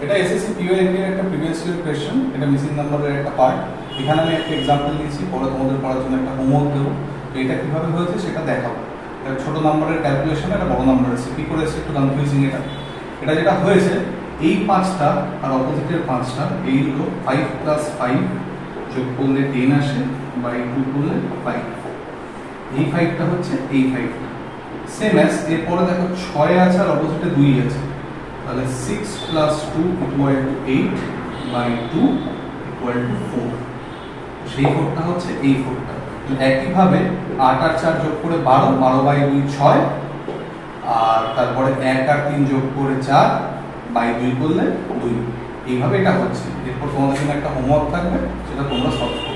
এটা এসএসসি পিওএনডি এর একটা প্রিভিয়াস ইয়ার কোশ্চেন, এটা মিসিং নাম্বারের একটা পার্ট। এখানে আমি একটা এক্সাম্পল দিয়েছি, পরে তোমাদের পড়ার জন্য একটা হোমওয়ার্ক দেবো। তো এটা কিভাবে হয়েছে সেটা দেখাবো। এটা ছোট নাম্বারের ক্যালকুলেশন, এটা বড় নাম্বার আছে, কি করেছে একটু কনফিউজিং। এটা যেটা হয়েছে, এই 5টা আর অপোজিটের 5টা, এই দুটো 5 + 5 যোগ করলে 10 আসে, বাই 2 করলে 5। এই 5টা হচ্ছে এই 5টা। সেম অ্যাজ এরপরে দেখো 6 আছে আর অপোজিটে 2 আছে, তাহলে 6 + 2 = 8 বাই 2 = 4। সেই 4টা হচ্ছে এই 4টা। তো একইভাবে 8 আর 4 যোগ করে 12, 12 বাই 2 6, আর তারপরে 1 আর 3 যোগ করে 4 বাই 2 করলে 2। এইভাবে এটা হচ্ছে। এরপর তোমাদের জন্য একটা হোমওয়ার্ক থাকবে, সেটা তোমরা সলভ করবে।